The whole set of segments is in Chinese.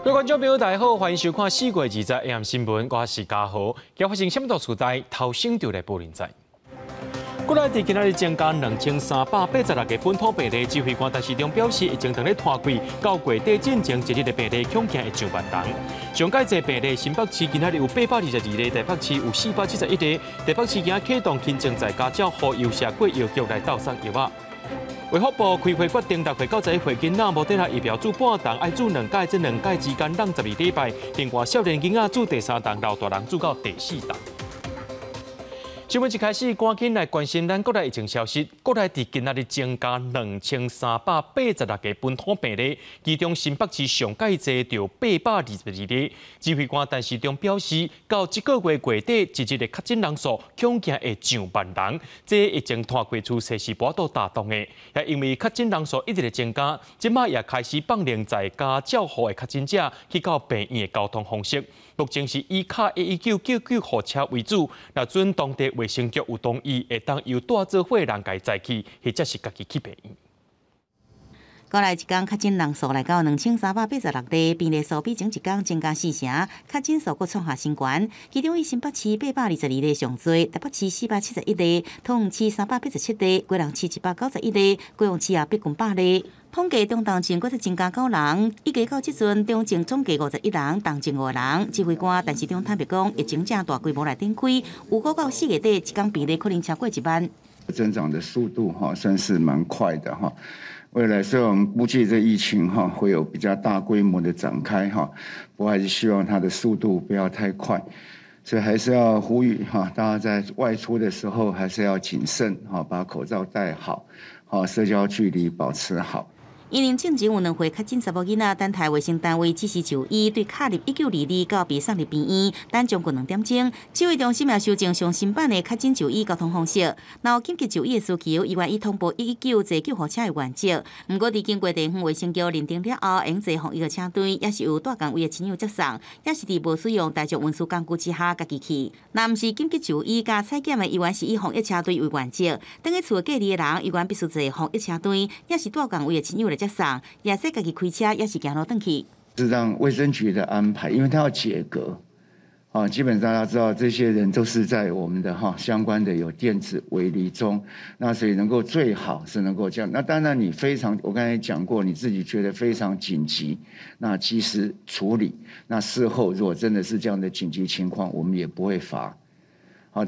各位观众朋友，大家好，欢迎收看4月20日 AM 新闻，我是嘉豪。今日发生什么大事代？头先就来报连载。国内伫今仔日增加2386个本土病例，指挥官陈时中表示，已经同咧拖柜到月底进前一日的病例恐惊会上万人。上届这病例，新北市今仔日有822例，台北市有471例。台北市今仔启动轻症在家照护邮社过药局来斗送药仔。卫福部开会决定，6岁到11岁囡仔无得来疫苗注半档，爱注2届，这2届之间让12礼拜。另外，少年囡仔注第3档，老大人注到第4档。新闻一开始，赶紧来关心咱国内疫情消息。国内伫今仔日增加2386个本土病例，其中新北市上届济就822例。指挥官陈时中表示，到这个月月底，一日的确诊人数恐惊会上万人，这已经拖过出西市波都大动的。也因为确诊人数一直的增加，即马也开始放零在家照护的确诊者去到病院的交通方式。目前是以卡119救救护车为主，若准当地卫生局有同意，会当由带做伙人家载去，或者是家己去病院。国内一天确诊人数来到2386例，病例数比前一天增加4成，确诊数阁创下新高。其中以新北市822例上多，台北市471例，桃园市387例，基隆市191例，高雄市也逼近100例。统计中重症，搁再增加9人，预计到即阵中症总计51人，重症5人。指挥官陈时中坦白讲，疫情正大规模来展开，有估到4月底一天病例可能超过1万。增长的速度算是蛮快的哈。未来虽然我们估计这疫情会有比较大规模的展开不过还是希望它的速度不要太快，所以还是要呼吁大家在外出的时候还是要谨慎把口罩戴好，社交距离保持好。因应进前有2岁确诊查某囡仔，等待卫生单位指示就医，对卡入192到被送入病院，等将近2点钟。指挥中心也修正上新版的确诊就医交通方式，若有紧急就医的需求，医院已通报119坐救护车的原则。不过，伫经过地方卫生局认定了后，用坐防疫的车队，也是由大岗位的亲友接送，也是伫无使用大众运输工具之下家己去。若毋是紧急就医加采检的，医院是以防疫车队为原则。等于厝隔离的人，医院必须坐防疫车队，也是大岗位的亲友来接送，也是家己开车，也是行路回去。是让卫生局的安排，因为他要解隔，基本上要知道这些人都是在我们的相关的有电子围篱中，那所以能够最好是能够这样。那当然你非常，我刚才讲过，你自己觉得非常紧急，那及时处理。那事后如果真的是这样的紧急情况，我们也不会罚。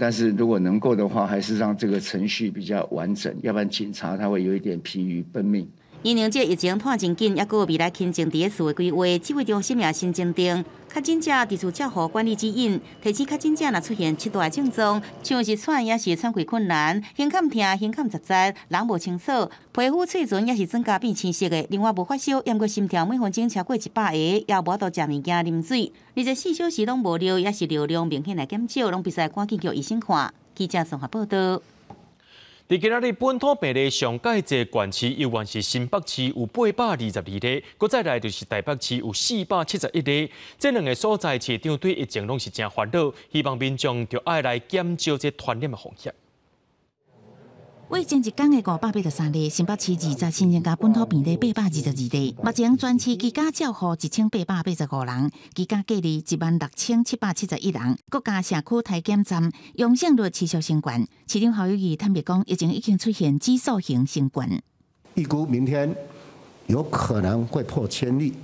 但是如果能够的话，还是让这个程序比较完整，要不然警察他会有一点疲于奔命。因应这疫情拖真紧，也有未来轻症伫厝的规划，指挥中心也新增定确诊者伫厝照护管理指引，提醒确诊者若出现7大症状，像是喘也是喘气困难、胸坎痛、胸坎杂杂、人无清楚、皮肤嘴唇也是增加变青色的，另外无发烧，抑过心跳每分钟超过100下，也无法度食物件、啉水，24小时拢无尿，也是尿量明显来减少，拢必须赶紧叫医生看。记者综合报道。伫今仔日本土病例上届济县市，犹原是新北市有822例，搁再来就是台北市有471例。这2个所在市长对疫情拢是真烦恼，希望民众就爱来减少这传染的风险。为前一天的583例，新北市20新增加本土病例822例，目前全市居家照护1885人，居家隔离16771人，各家社区体检站阳性率持续升悬。市长侯友宜坦白讲，疫情已经出现指数型升悬，预估明天有可能会破1000例。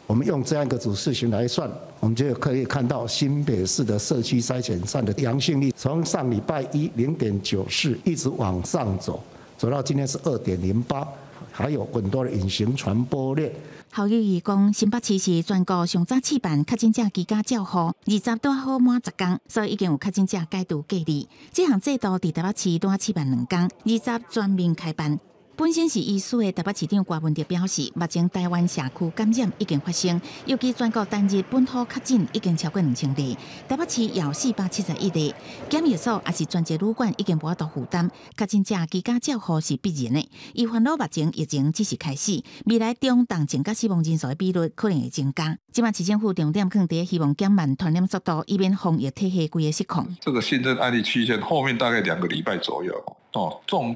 我们用这样一个主视群来算，我们就可以看到新北市的社区筛检站的阳性率，从上礼拜一0.94一直往上走，走到今天是2.08，还有很多的隐形传播链。侯友宜讲，新北市是全国上早试办确诊者居家照护，20多好满10天，所以已经有确诊者解除隔离。这项制度伫台北市多试办2天，20全面开办。本身是医师的台北市长郭文哲表示，目前台湾社区感染已经发生，尤其全国单日本土确诊已经超过2000例，台北市有471例，检疫所也是专职旅馆已经无法度负担，确诊者居家照护是必然的。伊烦恼目前疫情只是开始，未来中重症甲死亡人数的比率可能会增加。即马市政府重点放在希望减慢传染速度，以免防疫体系规个失控。这个新增案例曲线后面大概2个礼拜左右。重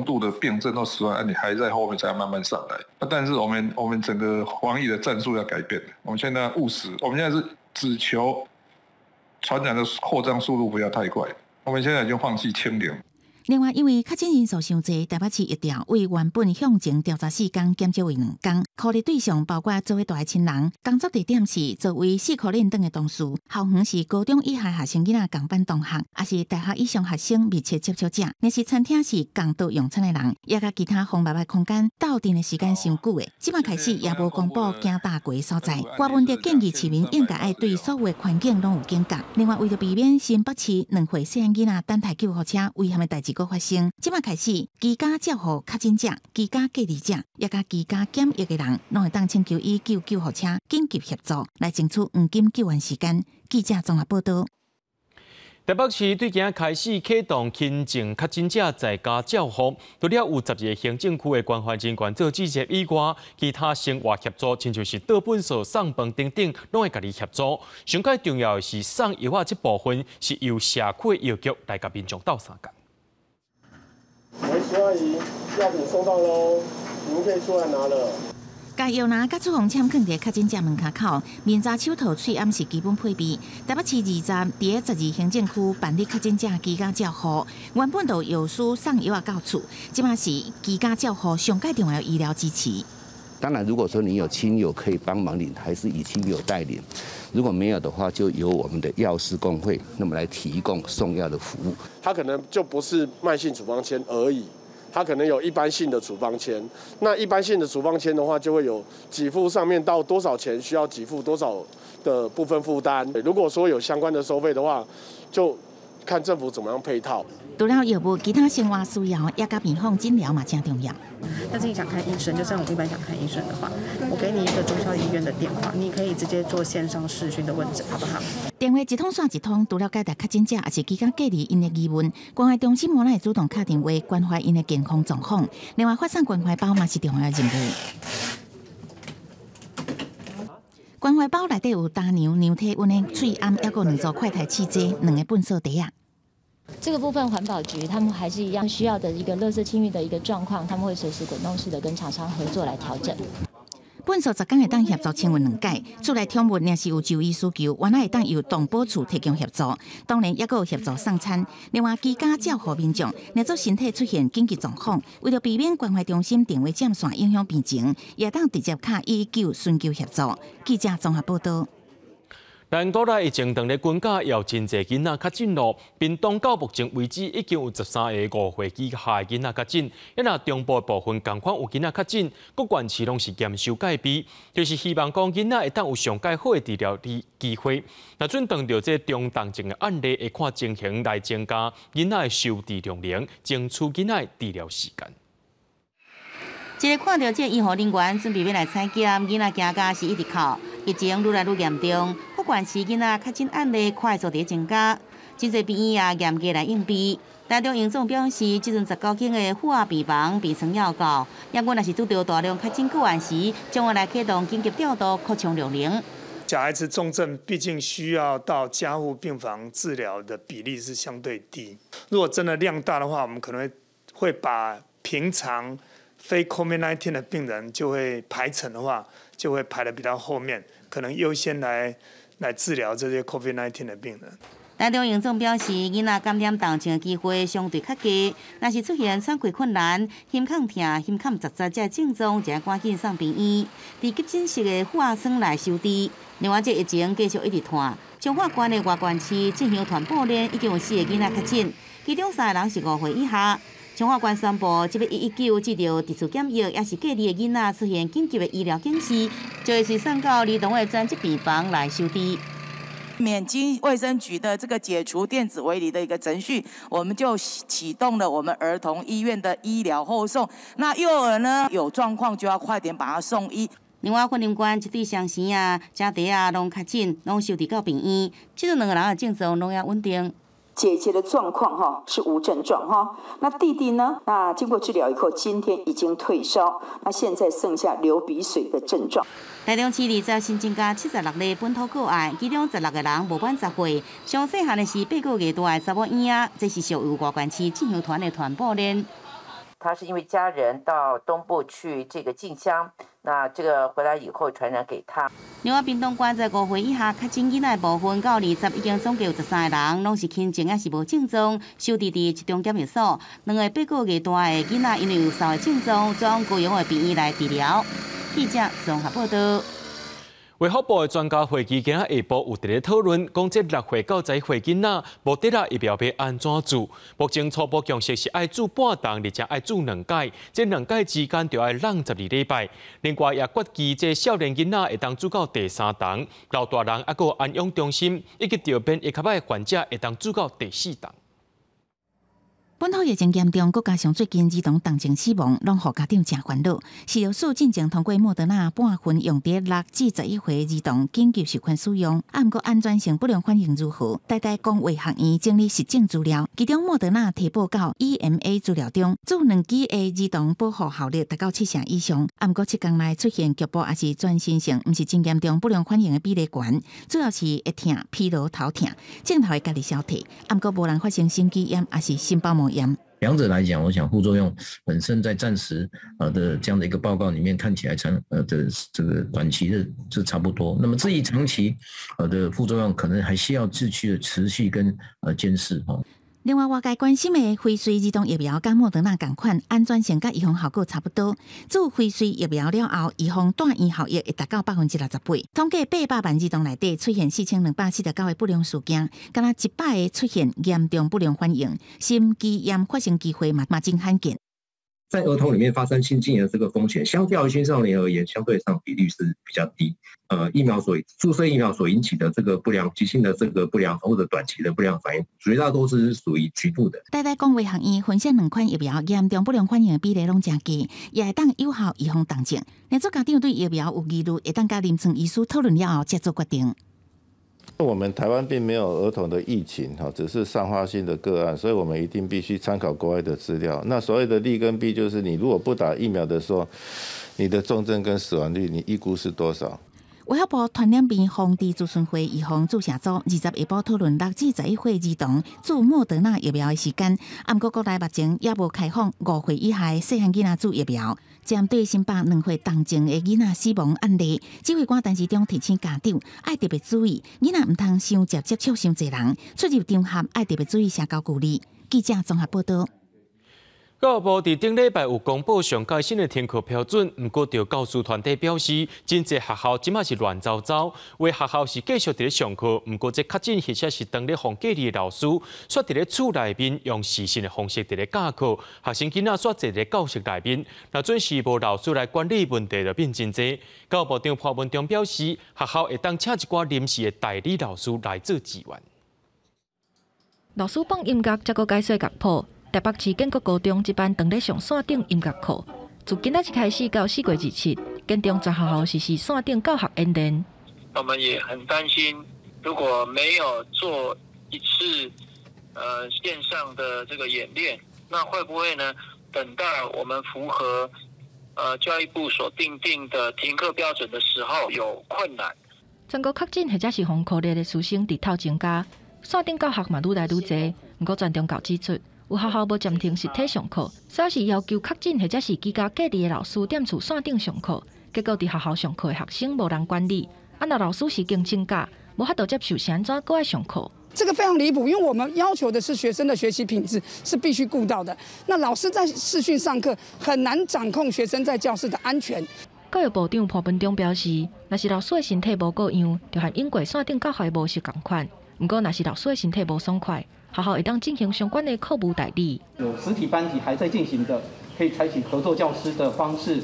度的病症或死亡案例还在后面才慢慢上来。但是我们整个防疫的战术要改变，我们现在务实，我们现在是只求传染的扩张速度不要太快。我们现在已经放弃清零。另外，因为确诊人数伤济，台北市一调为原本向前调查时间减少为2天。考虑对象包括做伙大的亲人，工作地点是作为4科练等的同事，校园是高中以下学生囡仔共班同学，也是大学以上学生密切接触者。若是餐厅是共度用餐的人，也甲其他封闭的空间斗阵的时间伤久的，即摆开始也无公布行大过的所在。郭文哲建议市民应该爱对所有的环境拢有警觉。另外，为了避免新北市2岁细汉囡仔等待救护车危险的代志发生，即摆开始，居家照护确诊者、居家隔离者，也甲居家检疫的人，拢会当请求医救护车紧急协助，来争取黄金救援时间。记者综合报道。台北市最近开始启动轻症确诊者在家照护，除了有12个行政区的关怀人员做指责以外，其他生活协助，亲像是倒粪扫、送饭等等，拢会甲你协助。上界重要的是送药啊，这部分是由社区药局来甲民众斗相共。喂，徐阿姨，药品收到喽，你们可以出来拿了。甲药拿甲处方签放伫确诊者门口，面罩、手套、喙暗是基本配备。台北市20伫12行政区办理确诊者居家照护，原本就药师送药到厝，即马是居家照护上界重要医疗支持。当然，如果说你有亲友可以帮忙领，还是以亲友代领；如果没有的话，就由我们的药师公会那么来提供送药的服务。它可能就不是慢性处方签而已，它可能有一般性的处方签。那一般性的处方签的话，就会有给付上面到多少钱需要给付多少的部分负担。如果说有相关的收费的话，就看政府怎么样配套。除了药物，其他生活需要也甲病房诊疗嘛，真重要。但是你想看医生，就像我一般想看医生的话，我给你一个中小医院的电话，你可以直接做线上视讯的问诊，好不好？电话一通线一通，除了解答确诊者也是居家隔离因的疑问，关怀中心无奈主动打电话关怀因的健康状况。另外，发送关怀包嘛是重要的任务。关怀包内底有大牛、牛体温的喙暗，还有2组快台气剂、2个粪扫袋啊。这个部分环保局他们还是一样需要的一个垃圾清运的一个状况，他们会随时滚动式的跟厂商合作来调整。粪扫10天会当协助清运2届，厝内宠物若是有就医需求，原来会当由动保处提供协助，当然也有协助送餐。另外，居家照护民众，若做身体出现紧急状况，为了避免关怀中心电话占线影响病情，也当直接卡119寻求协助。记者综合报道。咱国内疫情当咧滚价，有真侪囡仔确诊咯。屏东到目前为止，已经有13个5岁以下的囡仔确诊，也那中部部分同款有囡仔确诊，各县市拢是严守戒备，就是希望讲囡仔会当有上介好的治疗的机会。那准当着这中重症的案例，会看情形来增加囡仔的收治量能，争取囡仔治疗时间。一个看到这医护人员准备要来采检，囡仔惊甲是一直哭，疫情愈来愈严重，各县市囡仔确诊案例快速地增加，真侪病院也严格来应变。台中营总表示，即阵19间的负压病房病床要够，也阮若是拄到大量确诊个案时，将会来启动紧急调度扩充量能。小孩子重症毕竟需要到加护病房治疗的比例是相对低，如果真的量大的话，我们可能会把平常非 COVID-19 的病人就会排程的话，就会排得比较后面，可能优先来治疗这些 COVID-19 的病人。台中营总表示，囡仔感染重症的机会相对较低，若是出现喘气困难、胸腔痛、胸腔杂这症状，就要赶紧送病院，伫急诊室的负压舱来收治。另外，这疫情继续一直拖，彰化县的外县市进行传播链已经有4个囡仔确诊，其中3个人是5岁以下。彰化县宣布，这个119治疗特殊检疫也是隔离的囡仔出现紧急的医疗警示，就会是送到儿童的专责病房来收治。免经卫生局的这个解除电子围篱的一个程序，我们就启动了我们儿童医院的医疗后送。那幼儿呢有状况就要快点把他送医。另外，婚姻关一对双生啊、家弟啊，拢确诊，拢收治到病院。这2个人的症状拢也稳定。姐姐的状况是无症状那弟弟呢？那经过治疗以后，今天已经退烧，那现在剩下流鼻水的症状。台中市20新增加76例本土个案，其中16个人无满10岁，上细汉的是8个月大的查某婴仔，这是属于外县市进香团的传播链。他是因为家人到东部去这个进香，那这个回来以后传染给他。另外，屏东县在5岁以下确诊囡仔的部分，到20已经总计有13个人，拢是轻症还是无症状，收治伫集中检疫所。2个8个月大的囡仔因为有稍微症状，转往高雄的病院来治疗。记者综合报道。卫福部的专家会议今仔下晡有伫咧讨论，讲这6岁到10岁囡仔无得啦疫苗要安怎注？目前初步共识是爱注半档，而且爱注2剂，这2剂之间就要让12礼拜。另外也决议，这少年囡仔会当注到第3档，老大人还有安养中心以及着免疫较歹的患者会当注到第4档。本土疫情严重，国加上最近儿童重症死亡，拢互家长真烦恼。食药署进前通过莫德纳半份用伫6至11岁儿童紧急授权使用，毋过安全性不良反应如何？台大公卫学院整理实证资料，其中莫德纳提报到 EMA 资料中，注2剂的儿童保护效率达到7成以上。毋过7天内出现局部还是全身性毋是真严重不良反应的比例悬，主要是会痛、疲劳、头痛，镜头会家己消退，毋过无人发生心肌炎还是心包膜。两者来讲，我想副作用本身在暂时的这样的一个报告里面看起来的这个短期的是差不多。那么至于长期的副作用，可能还需要持续跟监视哈。另外，外界关心的辉瑞儿童疫苗甲莫德纳同款，安全性甲预防效果差不多。自辉瑞疫苗了后，预防带源效益会达到60%倍。统计800万儿童内底出现4249个不良事件，敢若100个出现严重不良反应，心肌炎发生机会嘛真罕见。在儿童里面发生心肌炎的这个风险，相较于青少年而言，相对上比率是比较低。注射疫苗所引起的这个急性的这个不良或者短期的不良反应，绝大多数是属于局部的。台大公卫学院分析2款疫苗严重不良反应的比例拢真低，也会当有效预防重症。连做家长对疫苗有疑虑，会当甲临床医师讨论了后才做决定。我们台湾并没有儿童的疫情，只是散发性的个案，所以我们一定必须参考国外的资料。那所谓的利跟弊，就是你如果不打疫苗的时候，你的重症跟死亡率，你预估是多少？卫福部传染病防治咨询会预防注射组20下晡讨论6至11岁儿童注莫德纳疫苗的时间，不过国内目前也无开放5岁以下的细汉囡仔注疫苗。针对102岁重症的囡仔死亡案例，指挥官陈时中提醒家长爱特别注意，囡仔唔通伤接触伤侪人，出入场合爱特别注意社交距离。记者综合报道。教育部伫顶礼拜有公布上届新的停课标准，不过就教师团体表示，真侪学校即马是乱糟糟，为学校是继续伫咧上课，不过这确诊或者是当咧放假日的老师，却伫咧厝内面用视讯的方式伫咧教课，学生囡仔却坐伫教室内面，那准是无老师来管理问题就变真侪。教育部长潘文忠表示，学校会当请一寡临时的代理老师来做支援。老师放音乐，才个解说乐谱。台北市建国高中这班当咧上线顶音乐课，从今仔日开始到4月27，建中全学校实施线顶教学演练。我们也很担心，如果没有做一次线上的这个演练，那会不会呢？等到我们符合教育部所定的停课标准的时候有困难。全国确诊或者是防COVID的师生日头增加，线顶教学嘛愈来愈侪。不过全中教指出，有学校无暂停实体上课，主要是要求确诊或者是居家隔离的老师踮厝线顶上课，结果伫学校上课的学生无人管理。若老师是经请假，无法度接受，是安怎搁爱上课？这个非常离谱，因为我们要求的是学生的学习品质是必须顾到的。那老师在视讯上课很难掌控学生在教室的安全。教育部长潘文忠表示，若是老师的身体无够样，就和因过线顶教学的模式同款。不过，若是老师的身体无爽快，学校会当进行相关的课务代理。有实体班级还在进行的，可以采取合作教师的方式，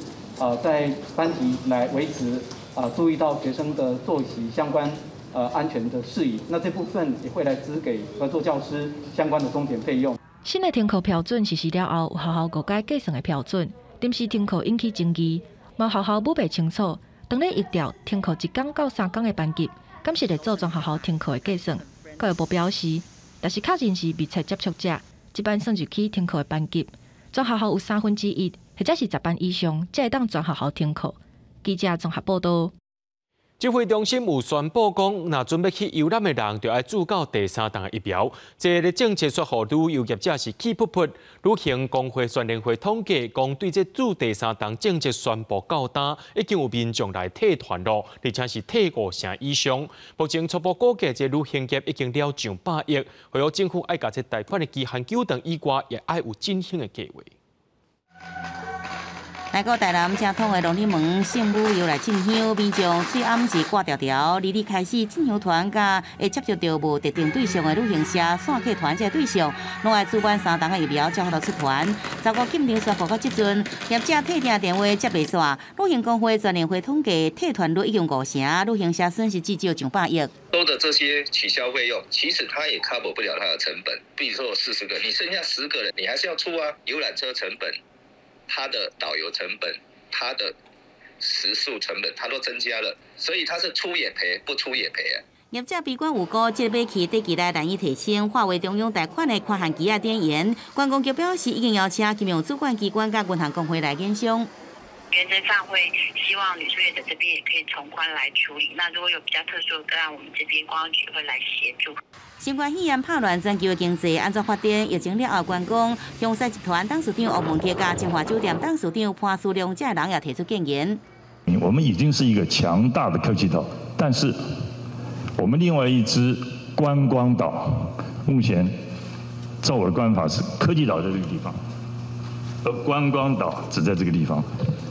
在班级来维持注意到学生的作息相关安全的事宜。那这部分也会来支给合作教师相关的钟点费用。新的停课标准实施了后，有学校误解计算的标准，临时停课引起争议。某学校不白清楚，当咧预调停课1天到3天的班级，敢是会做全学校停课的计算。教育部表示，但是确认是密切接触者，一班算入去停课的班级，全学校有1/3或者是10班以上，才会当全学校停课。记者综合报道。指挥中心有宣布讲，若准备去游览的人，就要注到第3档疫苗。这个政策说，予旅游业者是气噗噗。旅行工会全联会统计，讲对这注第3档政策宣布到单，已经有民众来退团咯，而且是退5成以上。目前初步估计，这旅行业已经了上100亿，会有政府爱甲这贷款的期限久长以外，也爱有振兴的计划。来到台南正统的龙天门圣母庙来进香，民众最暗时挂条条，日日开始进香团甲会接触到无特定对象的旅行社散客团这对象，拢爱主办3档的疫苗才好出团。15禁令宣布到即阵，业者退订电话接袂煞，旅行工会全联会统计退团率已经5成，旅行社损失至少上100亿。收的这些取消费用，其实它也 cover 不了它的成本。比如说有40个，你剩下10个人，你还是要出啊，游览车成本。它的导游成本、它的食宿成本，它都增加了，所以它是出也赔，不出也赔啊。业者闭关有估，即个买起短期内难以提升，化为中央贷款的宽限期啊点延。观光局表示，已经邀请金融主管机关甲银行工会来研商。原则上会希望旅宿业者这边也可以从宽来处理。那如果有比较特殊的个案，我们这边观光局会来协助。新冠肺炎拍乱全球的经济，安怎发展？疫情了后，观光香西集团董事长吴文杰甲金华酒店董事长潘思良这人也提出建言。我们已经是一个强大的科技岛，但是我们另外一支观光岛，目前照我的观法是科技岛在这个地方，而观光岛只在这个地方。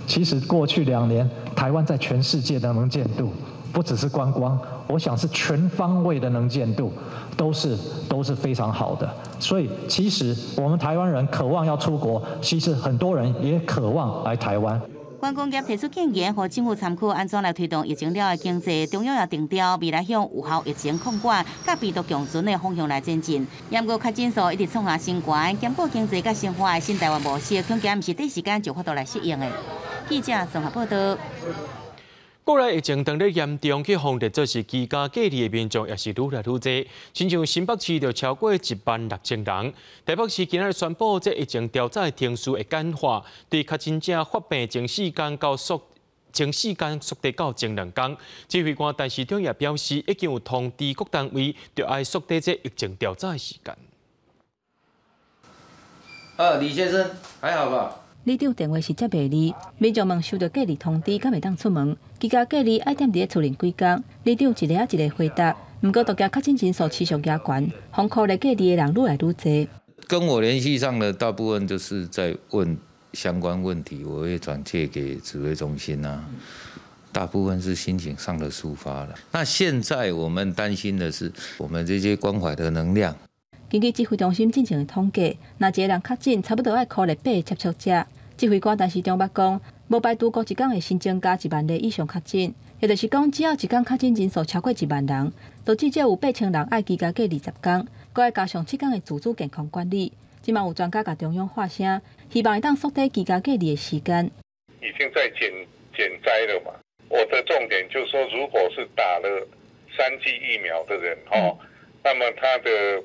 其实过去2年，台湾在全世界的能见度，不只是观光，我想是全方位的能见度。都是非常好的，所以其实我们台湾人渴望要出国，其实很多人也渴望来台湾。观光业提出建言，和政府参考安怎来推动疫情了的经济，中央也定调未来向有效疫情控管、甲病毒共存的方向来前进。严格确诊数一直创下新高，兼顾经济甲生活的新台湾模式，恐惊毋是短时间就法度来适应的。记者综合报道。国内疫情当日严重，去防疫做是居家隔离的民众也是愈来愈多。亲像新北市就超过16000人。台北市今日宣布，这疫情调整程序会简化，对确诊者发病前4天缩短到前2天。指挥官陈时中也表示，已经有通知各单位，就要缩短这疫情调整的时间。李先生还好吧？里长电话是接袂离，民众问收到隔离通知，敢袂当出门？居家隔离爱踮伫厝内几工？里长一个一个回答。不过，大家确诊人数持续压悬，封口内隔离的人愈来愈多。跟我联系上的大部分就是在问相关问题，我会转介给指挥中心啊。大部分是心情上的抒发了。那现在我们担心的是，我们这些关怀的能量。根据指挥中心进行的统计，若一个人确诊，差不多要扣了8个接触者。指挥官陈时中捌讲，无排除过一天会新增加1万例以上确诊，也就是讲，只要一天确诊人数超过1万人，就至少有8000人爱居家隔离10天，搁要加上7天的自主健康管理。即嘛有专家甲中央发声，希望会当缩短居家隔离的时间。已经在减灾了嘛？我的重点就是说，如果是打了3剂疫苗的人那么他的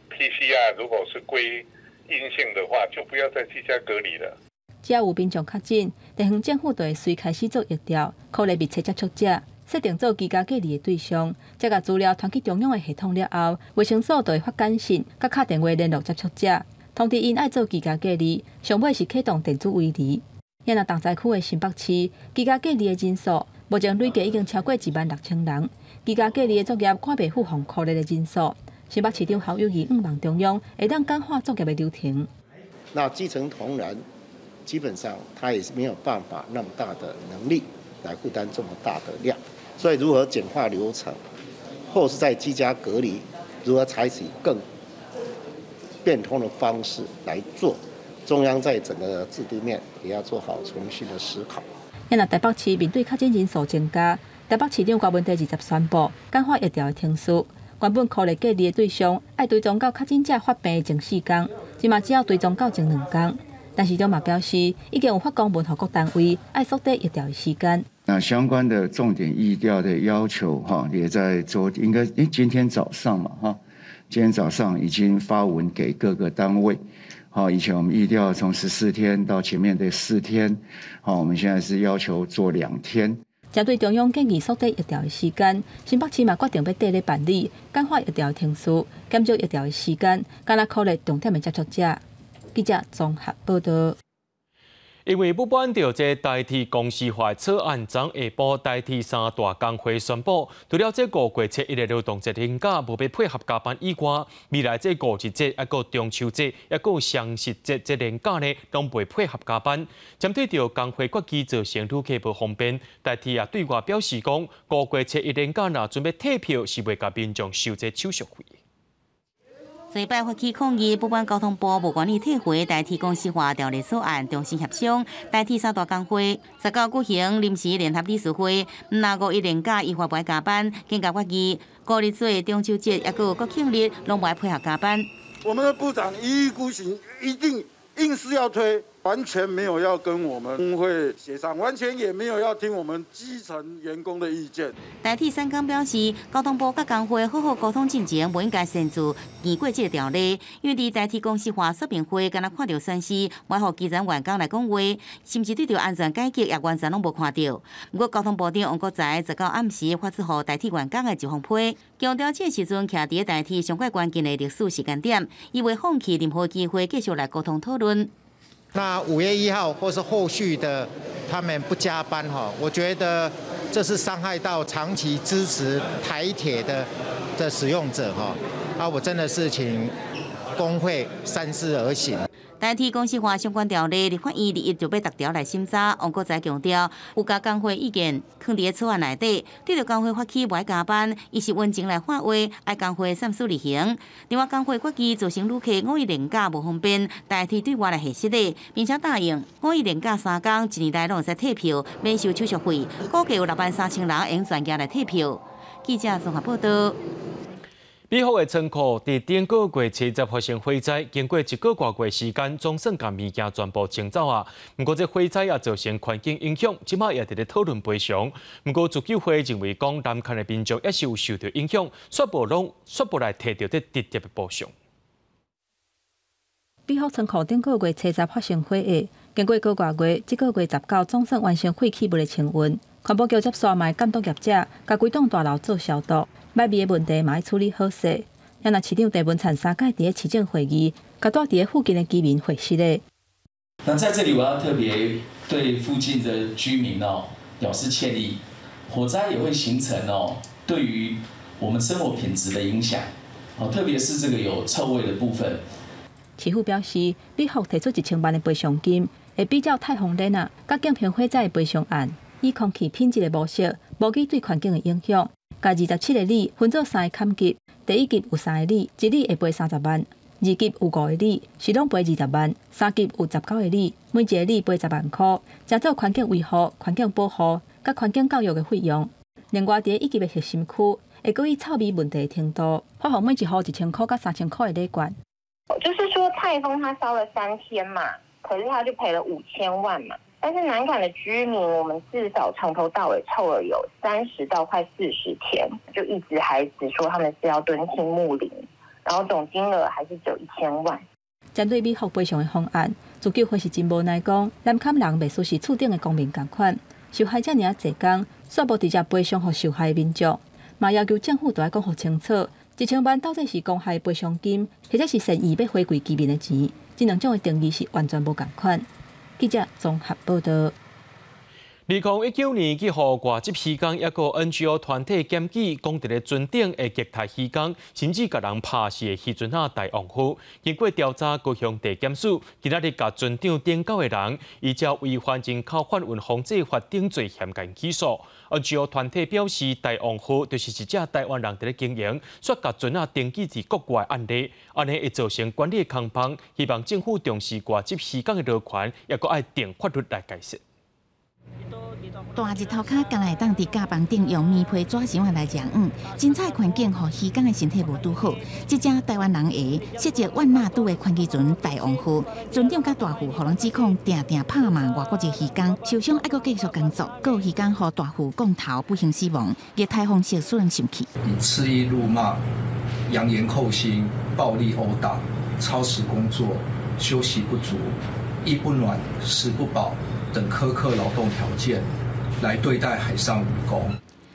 PCR 如果是归阴性的话，就不要再居家隔离了。只要有民众确诊，地方政府就会随开始做疫调，考虑密切接触者，设定做居家隔离的对象，再把资料传去中央的系统了后，卫生所就会发简讯，甲打电话联络接触者，通知因爱做居家隔离，上尾是启动电子围篱。也若重灾区的新北市，居家隔离的人数目前累计已经超过16000人，居家隔离的作业赶袂赴防控的人数。新北市长侯友宜望中央会当简化作业的流程。那基层同仁基本上他也是没有办法那么大的能力来负担这么大的量，所以如何简化流程，或是在居家隔离，如何采取更变通的方式来做，中央在整个制度面也要做好重新的思考。也若台北市面对确诊人数增加，台北市长高文地20宣布简化疫调的程序。原本考虑隔离的对象，爱追踪到确诊者发病前4天，即嘛只要追踪到前2天。但市长嘛表示，已经有发公文给各单位，爱缩短疫调的时间。那相关的重点疫调的要求也在应该今天早上嘛今天早上已经发文给各个单位。以前我们疫调从14天到前面的4天，我们现在是要求做2天。针对中央建议缩短疫调的时间，新北市嘛决定要第日办理简化疫调的程序，减少疫调的时间，加强鼓励重点的接触者。记者综合报道。因为不满着这代替公司化草案，昨下晡代替三大工会宣布，除了这5月7日劳动节连假无被配合加班以外，未来这5日节、还有中秋节、还有双十节这连假呢，拢袂配合加班。针对着工会决议造成旅客无方便，代替也对外表示讲，5月7日连假若准备退票，是袂甲民众收这手续费。礼拜发起抗议，不管交通部无愿意退回代替公司化条例草案，重新协商代替三大工会19举行临时联合理事会，那5一连假依法不爱加班，更加决议5日做中秋节也有国庆日拢不爱配合加班。我们的部长一意孤行，一定硬是要推，完全没有要跟我们工会协商，完全也没有要听我们基层员工的意见。代替三工表示，交通部甲工会好好沟通进前，不应该限制年过节条例，因为伫代替公司化说明会，敢若看到宣示，外互基层员工来讲话，甚至对着安全改革也完全拢无看到。不过交通部长王国材19暗时发出予代替员工的一封批，强调这时阵徛伫代替上界关键的历史时间点，伊会放弃任何机会继续来沟通讨论。那5月1号或是后续的，他们不加班我觉得这是伤害到长期支持台铁的使用者我真的是请工会三思而行。代替公司化相关条例，立法院2日就要逐条来审查。王国材强调，有甲工会意见放伫草案内底，对着工会发起不爱加班，伊是温情来发话，爱工会三思而行。另外，工会决议造成旅客5一连假无方便，代替对外来核实的，并且答应5一连假3天1年内拢会使退票，免收手续费，估计有63000人用专业来退票。记者综合报道。美国的仓库伫顶个月7日发生火灾，经过1个多月时间，总算将物件全部清走啊。不过，这火灾也造成环境影响，即马也伫咧讨论赔偿。不过，自救会认为讲，南崁的民众也是有受到影响，却无来摕到这直接的补偿。美国仓库顶个月7日发生火灾，经过个多月，这个月19总算完成废弃物的清运。环保局接线卖监督业者，甲规栋大楼做消毒。歹味的问题嘛要处理好势。也那市长郑文灿3届伫市政会议，甲住伫附近的居民会师咧。那在这里，我要特别对附近的居民表示歉意。火灾也会形成对于我们生活品质的影响特别是这个有臭味的部分。市府表示，美国提出1000万的赔偿金，会比照太空人甲景平火灾的赔偿案，以空气品质的模式，模拟对环境的影响。甲27个里分做3个坎级，第1级有3个里，一里会赔30万；2级有5个里，是拢赔20万；3级有19个里，每一个里赔10万块，加做环境维护、环境保护、甲环境教育的费用。另外，伫1级的核心区，会搁以臭味问题的程度，发放每一户1000块到3000块的礼券。就是说，泰丰它烧了3天嘛，可是它就赔了5000万嘛。但是南崁的居民，我们至少从头到尾凑了有30到快40天，就一直还只说他们是要敦亲睦邻，然后总金额还是只有1000万。针对美国赔偿的方案，自救会是真无奈讲，南崁人袂输是厝顶的公民共款，受害者尔侪工，却无直接赔偿予受害民众，嘛要求政府都要讲予清楚，1000万到底是公害赔偿金，或者是善意要回馈居民的钱，这两种的定义是完全无共款。记者综合报道。2019年去互外籍渔工，也个 NGO 团体检举，讲伫咧船顶会虐待渔工，甚至甲人拍死的渔船大王夫。经过调查，高雄地检署今仔日甲船长顶9个人，依照违反人口贩运防治法定罪嫌嫌起诉。NGO 团体表示，大王夫就是一只台湾人伫咧经营，却甲船登记伫国外案例，安尼会造成管理空帮。希望政府重视外籍渔工的劳权，也个爱定法律来解释。大日头壳敢会当伫甲房顶用棉被纸箱来遮真彩环境，互渔工的身体无拄好。这只台湾人鞋涉及万纳度的宽基船大王夫，船长甲大副，互人指控定拍骂外国籍渔工，受伤还阁继续工作。各渔工互大副降头不幸死亡，热台风使人生气。以肆意辱骂、扬言扣薪、暴力殴打、超时工作、休息不足、衣不暖、食不饱等苛刻劳动条件，来对待海上渔工。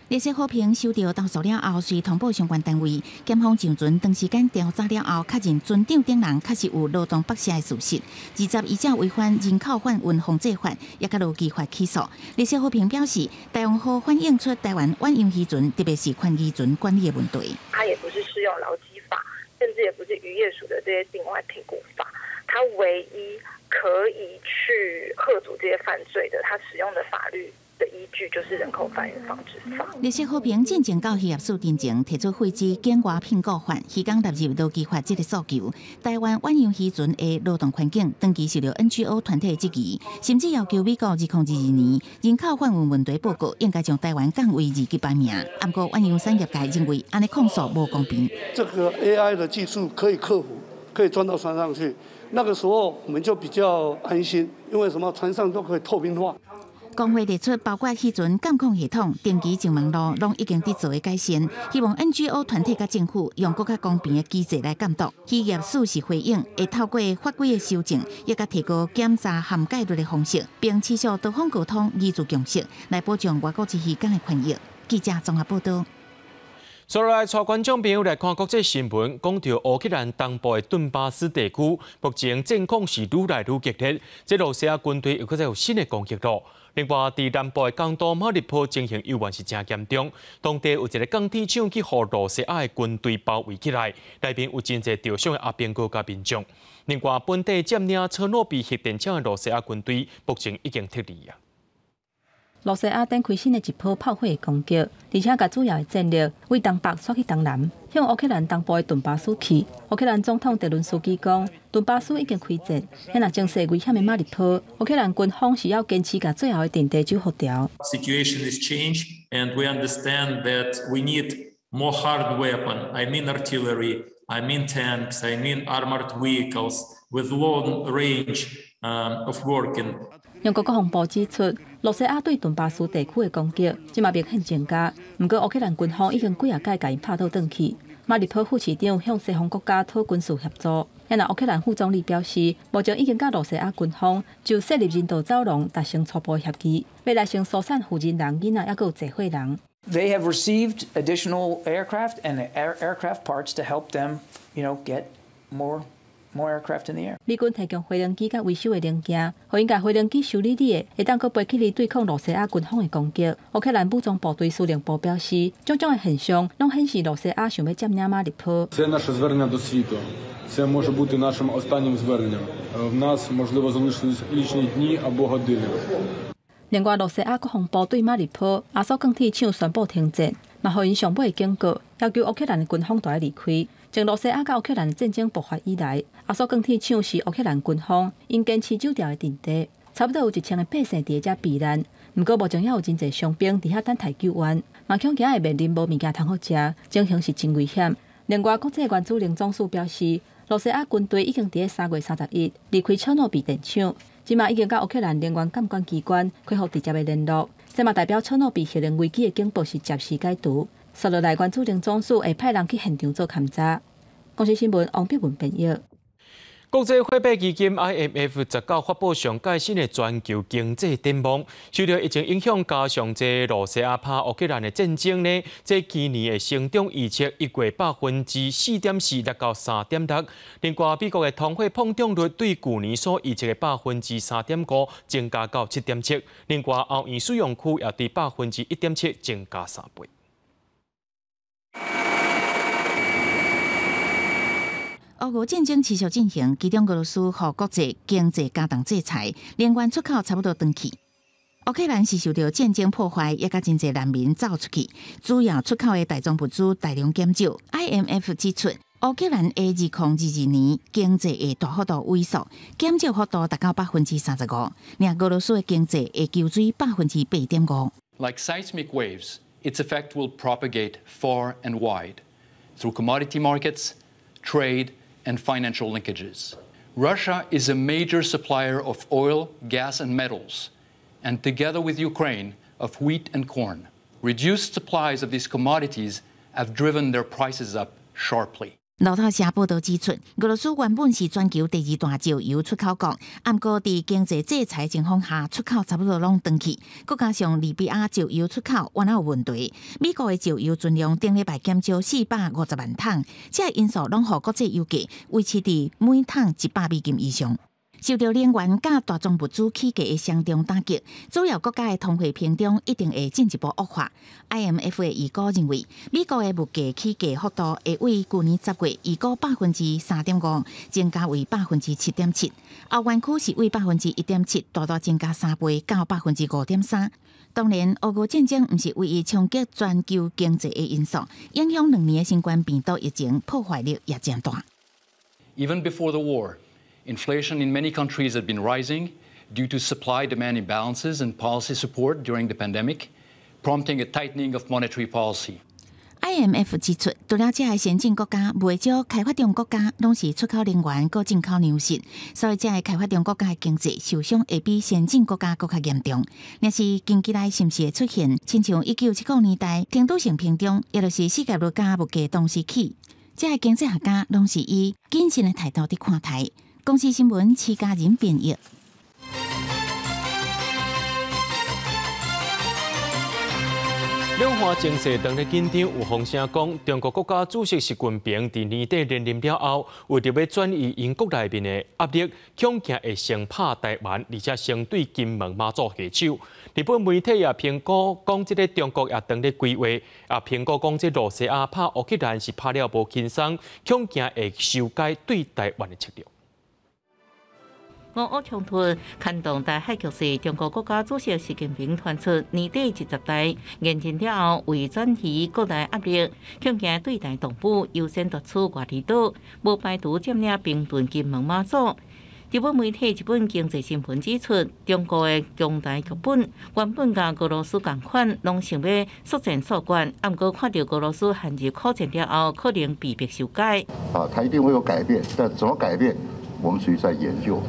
列车好评收到投诉了后，随通报相关单位检方上船长时间调查了后，确认船长等人确实有劳动剥削的事实。20依照违反人口贩运防制法，也甲劳基法起诉。列车好评表示，台湾法反映出台湾远洋渔船，特别是宽渔船管理的问题。它也不是适用劳基法，甚至也不是渔业署的这些境外评估法，它唯一可以去遏阻这些犯罪的，它使用的法律的依据就是人口贩运防治法。列车好评进前到渔业署进前提出废止境外聘雇法，希望纳入劳基法这个诉求。台湾远洋渔船的劳动环境长期受到 NGO 团体质疑，甚至要求美国2022年人口贩运问题报告应该将台湾降为2级排名。不过远洋产业界认为，安尼控诉无公平。这个 AI 的技术可以克服，可以装到船上去，那个时候我们就比较安心，因为什么船上都可以透明化。工会提出，包括渔船监控系统、定期进门路，拢已经伫做改善。希望 NGO 团体甲政府用更加公平的机制来监督。渔业署是回应，会透过法规的修正，也甲提高检查涵盖率的方式，并持续多方沟通、依据共识，来保障外国籍渔工的权益。记者综合报道。接下来，带观众朋友来看国际新闻。讲到乌克兰东部的顿巴斯地区，目前战况是愈来愈激烈，这罗西亚军队又再有新的攻击路。另外，伫南部的港都马里坡情形犹原是真严重，当地有一个钢铁厂去互罗西亚的军队包围起来，内面有真侪受伤的阿兵哥甲民众。另外，本地占领车诺比核电厂的罗西亚军队目前已经撤离啊。罗西亚展开新的一波炮火攻击，而且把主要的战力为东北甩去东南，向乌克兰东部的顿巴斯去。乌克兰总统泽伦斯基讲，顿巴斯已经开战，现在正是危险的马里坡，乌克兰军方是要坚持把最后的阵地守好掉。Situation is changed, and we understand that we need more hard weapon. I mean artillery, I mean tanks, I mean armored vehicles with long range of working. 英国国防部指出，罗西亚对顿巴斯地区的攻击，即嘛明显增加。不过，乌克兰军方已经几啊届甲因拍倒转去。马里坡副市长向西方国家讨军事协助。现在乌克兰副总理表示，目前已经甲罗西亚军方就设立人道走廊达成初步协议，未来先疏散负责人、囡仔，还有济伙人。They have received additional aircraft and aircraft parts to help them, get more aircraft in the air. 美军提供飞行机甲维修的零件，互因甲飞行机修理的，会当搁飞起嚟对抗罗西亚军方的攻击。乌克兰武装部队司令部表示，种种的现象拢显示罗西亚想要占领马里坡。Це наше звернення до світу. Це може бути нашим останнім зверненням. В нас можливо залишились лічні дні або години. 另外，罗西亚国防部对马里坡阿索钢铁厂宣布停战，嘛互因上尾的警告，要求乌克兰的军方要离开。从罗西亚甲乌克兰的战争爆发以来，阿索钢铁厂是乌克兰军方因坚持守条的阵地，差不多有1000个百姓伫遮避难。不过目前也有真侪伤兵伫遐等待救援，嘛恐惊会面临无物件通好食，情形是真危险。另外，国际原子能总署表示，罗西亚军队已经伫3月31日离开车诺比电厂，即嘛已经甲乌克兰能源监管机关恢复直接的联络，这嘛代表车诺比核能危机的警报是暂时解除。接落来，原子能总署会派人去现场做勘查。公司新闻王碧文编译。国际货币基金 IMF 19发布上届新的全球经济展望，受到疫情影响，加上这罗西亚拍乌克兰的战争呢，这今年的成长预测1月4.4%达到3.6%。另外，美国的通货膨胀率对去年所预测的3.5%增加到7.7%。另外，欧元使用区也对1.7%增加3倍。俄乌战争持续进行，其中俄罗斯和国际经济加重制裁，能源出口差不多断去。乌克兰是受到战争破坏，也甲真侪难民走出去，主要出口的大宗物资大量减少。IMF 指出，乌克兰的2022年经济会大幅度萎缩，减少幅度达到35%，而俄罗斯的经济会救水8.5%。Like seismic waves, its effect will propagate far and wide through commodity markets, trade, and financial linkages. Russia is a major supplier of oil, gas, and metals, and together with Ukraine, of wheat and corn. Reduced supplies of these commodities have driven their prices up sharply. 路透社报道指出，俄罗斯原本是全球第2大石油出口国，不过在经济制裁情况下，出口差不多拢断去。再加上利比亚石油出口原来有问题，美国的石油存量顶礼拜减少450万桶，这因素拢互国际油价维持伫每桶100美金以上。受到能源甲大宗物资起价的相重打击，主要国家的通货膨胀一定会进一步恶化。IMF 的预估认为，美国的物价起价幅度会为去年10月预估3.5%增加为7.7%，欧元区是为1.7%，大大增加3倍到5.3%。当然，俄乌战争不是唯一冲击全球经济的因素，影响2年的新冠病毒疫情破坏力也真大。Even before the war, inflation in many countries had been rising due to supply-demand imbalances and policy support during the pandemic, prompting a tightening of monetary policy. IMF 指出，除了这些先进国家，未少开发中国家拢是出口能源和进口粮食，所以这些开发中国家的经济受伤会比先进国家更加严重。但是近期来是不是会出现，亲像1970年代程度性膨胀，也就是世界物价同时起，这些经济学家拢是以谨慎的态度伫看待。公司新闻徐家人编译。两岸情势当日紧张，有风声讲，中国国家主席习近平在年底连任了后，为着要转移因国内面的压力，恐惊会先拍台湾，而且先对金门、马祖下手。日本媒体也评估讲，这个中国也当日规划，也评估讲，这罗西亚拍乌克兰是拍了无轻松，恐惊会修改对台湾的策略。俄乌冲突牵动大海局势，中国国家主席习近平传出年底10大验证了后，为转移国内压力，恐惊对台动武优先夺取外离岛，无排除占领兵屯、金门、马祖。日本媒体《日本经济新闻》指出，中国的强大剧本原本甲俄罗斯同款，拢想要速战速决，不过看到俄罗斯陷入苦战了后，可能被迫修改。它一定会有改变，但怎么改变，我们属于在研究，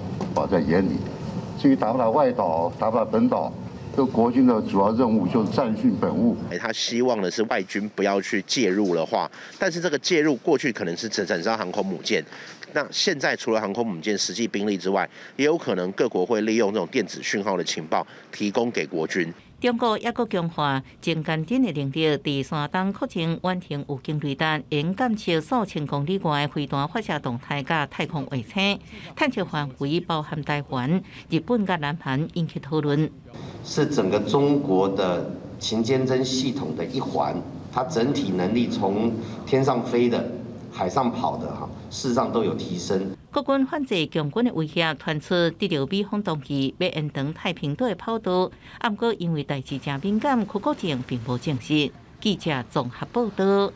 在研拟。至于打不打外岛、打不打本岛，这国军的主要任务就是战训本务。他希望的是外军不要去介入的话，但是这个介入过去可能是整艘航空母舰。那现在除了航空母舰实际兵力之外，也有可能各国会利用这种电子讯号的情报提供给国军。中国也搁强化真干真的领导，在山东扩程完成有经雷达，沿监测数千公里外的飞弹发射动态甲太空卫星，探测范围包含台湾、日本甲南韩，引起讨论。是整个中国的勤监侦系统的一环，它整体能力从天上飞的、海上跑的事实上都有提升。国军反制强军的威胁传出，得到美方当局要延长太平岛的跑道，不过因为代志真敏感，区国境并无证实。记者综合报道。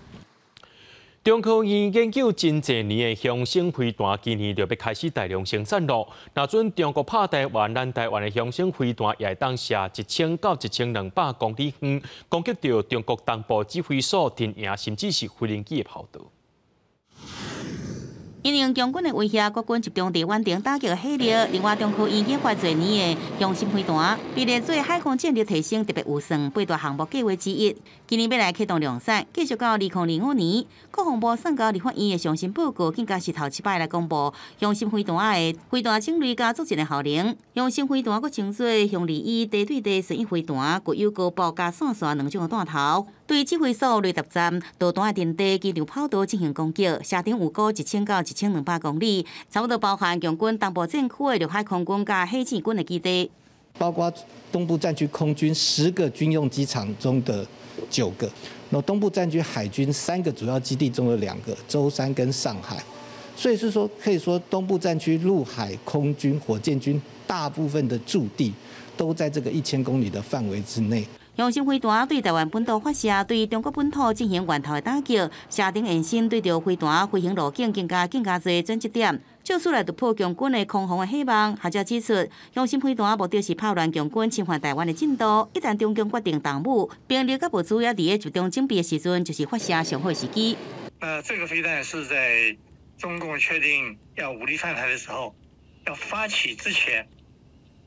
中科院研究真济年的雄升飞弹，今年就要开始大量生产咯。若准中国拍台湾，咱台湾的雄升飞弹也会当射1000到1200公里远，攻击到中国东部指挥所、阵营，甚至是无人机的跑道。因应中军的威胁，国军集中在稳定打击的火力。另外，中科院研发多年的雄升飞弹，被列做海空战力提升特别预算8大项目计划之一。今年要来启动量产，继续到2025年。国防部送到立法院的上新报告，更加是头一摆来公布雄升飞弹的飞弹种类加组成的效能。雄升飞弹佫称作雄2E地对地旋翼飞弹，具有高爆加散弹2种的弹头。对指挥所、雷达站、导弹的阵地、机场跑道进行攻击，射程有高1000到1200公里，差不多包含共军东部战区的陆海空军甲海警军的基地，包括东部战区空军10个军用机场中的9个，那东部战区海军3个主要基地中的2个，舟山跟上海，所以是说可以说东部战区陆海空军、火箭军大部分的驻地都在这个1000公里的范围之内。雄升飞弹对台湾本岛发射，对中国本土进行源头的打击。射程延伸对着飞弹飞行路径更加多转折点，借此来突破共军的空防的希望。学者指出，雄升飞弹目的是炮乱共军侵犯台湾的进度。一旦中共决定动武，兵力甲物资也伫咧集中整备的时阵，就是发射上好时机。这个飞弹是在中共确定要武力犯台的时候，要发起之前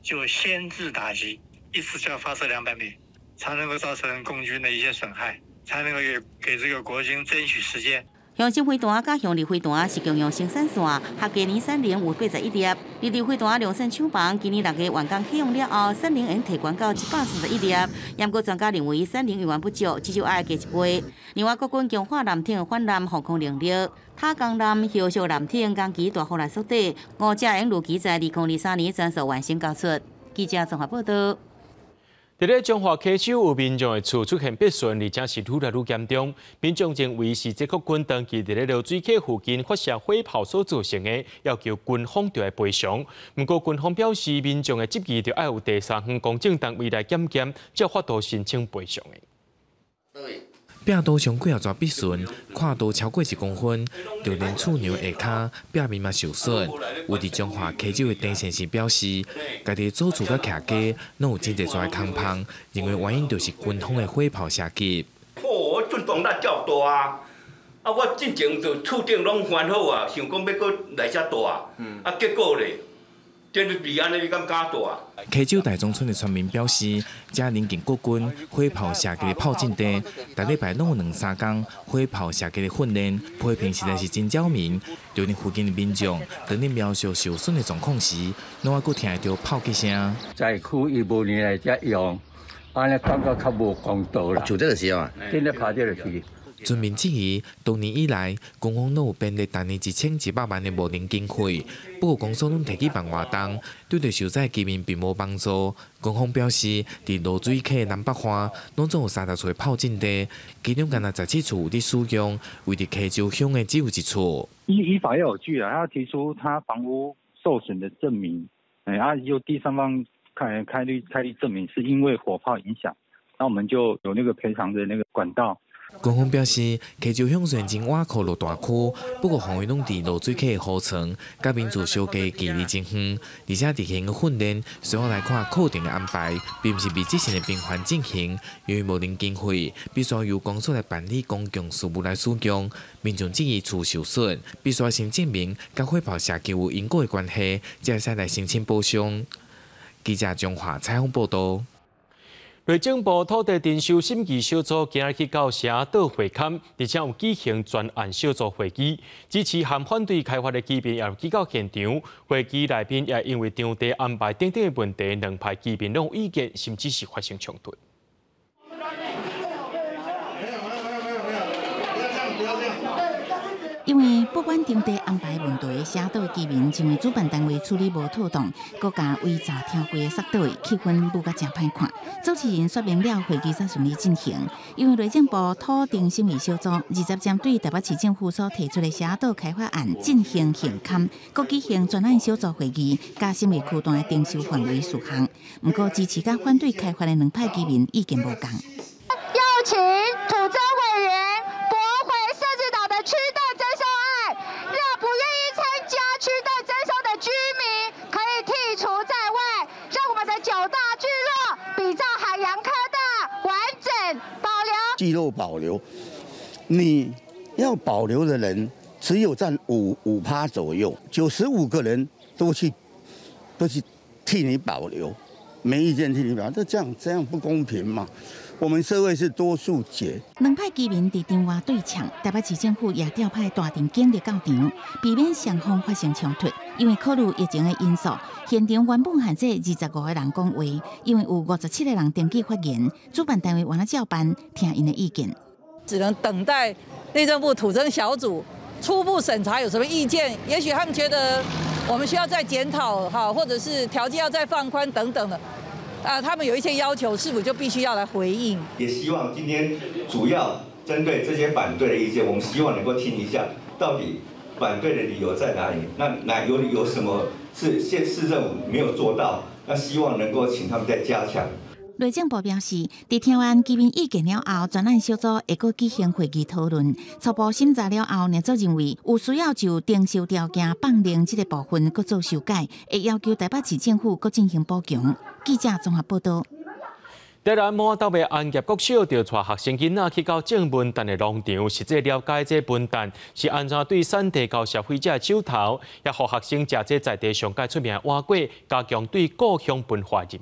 就先制打击，一次就要发射200枚。才能够造成共军的一些损害，才能够给这个国军争取时间。向心飞弹甲向日飞弹是共用生产线，合计年产能有81粒。日日飞弹量产厂房今年6月完工启用了后，产能已提悬到141粒。不过专家认为产能永远不足，至少爱加1倍。另外，国军强化舰艇反舰防空能力，塔江舰、枭雄舰艇攻击大幅来缩短，5只应如期在2023年全数完成交出。记者综合报道。伫咧彰化溪州有民众的厝出现壁损，而且是愈来愈严重。民众认为是这国军长期伫咧流水溪附近发射火炮所造成的，要求军方来赔偿。不过军方表示，民众的质疑就要有第三方公正单位来检验，才有法度申请赔偿的。壁刀上几条壁损，跨度超过1公分，就连厝娘下骹壁面嘛受损。有伫彰化溪州的丁先生表示，家己祖厝甲徛家，拢有真侪抓空芳，认为原因就是军方的火炮射击。我阵动力较大啊！啊，我之前就厝顶拢翻好啊，想讲要搁来遮大，啊，结果咧。真是比安尼敢加大。溪州大中村的村民表示，遮临近国军火炮射击的炮阵地，逐礼拜拢有2、3天火炮射击的训练，批评实在是真扰民。就连附近的民众，当咧描述受损的状况时，拢还阁听得到炮击声。在区伊无年来遮用，安尼感觉较无公道啦。就这个时候啊，今日拍这个去。村民质疑，多年以来，军方拢有编列单年1100万的无零经费，不过公所拢提去办活动，对着受灾居民并无帮助。军方表示，伫罗水溪南北岸，拢总有30处的炮阵地，其中敢若17处有伫使用，唯伫溪州乡的只有1处。依法要有据啊，他要提出他房屋受损的证明，由第三方开立证明是因为火炮影响，那我们就有那个赔偿的那个管道。军方表示，溪州乡虽然真挖苦落大区，不过防卫拢伫罗水溪的河床，甲民族相隔距离真远，而且地形的训练，随后来看固定的安排，并不是未执行的频繁进行。由于无零经费，必须由公所来办理公共事务来使用。民众质疑厝受损，必须先证明甲火炮射击有因果的关系，才会来申请补偿。记者彰化采访报道。内政部土地征收审议小组今日去到社岛会勘，而且有举行专案小组会议，支持和反对开发的居民也有去到现场。会议内面也因为场地安排等等的问题，两派居民拢有意见，甚至是发生冲突。因为不管场地安排问题，社岛的居民认为主办单位处理无妥当，各家围查跳过杀队，气氛愈甲真歹看。主持人说明了会议才顺利进行。因为内政部土地审议小组20针对台北市政府所提出的社岛开发案进行现勘，各举行专案小组会议，甲审议区段的征收范围事项。不过支持甲反对开发的两派居民意见无同。邀请土征委员驳回社子岛的区段征收案，让不愿意参加区段征收的居民可以剔除在外，让我们的9大聚落比照海洋科大完整保留。聚落保留，你要保留的人只有占5%左右，95个人都去替你保留，没意见替你保留，这样不公平嘛？我们社会是多数决。两派居民伫电话对呛，台北市政府也调派大队警力到场，避免双方发生冲突。因为考虑疫情的因素，现场原本限制25个人讲话，因为有57个人登记发言，主办单位完了照办，听因的意见。只能等待内政部土征小组初步审查有什么意见，也许他们觉得我们需要再检讨哈，或者是条件要再放宽等等的。他们有一些要求，是否就必须要来回应？也希望今天主要针对这些反对的意见，我们希望能够听一下，到底反对的理由在哪里？那有什么是市政府没有做到？那希望能够请他们再加强。内政部表示，在听完居民意见了后，专案小组会搁举行会议讨论，初步审查了后，业主认为有需要就征收条件放零这个部分搁做修改，会要求台北市政府搁进行补强。记者综合报道。台南满岛的安业国小调带学生囡仔去到正文旦的农场，实际了解这文旦是安怎对产地交消费者的手头，也让学生食这在地上界出名的碗粿，加强对故乡文化认识。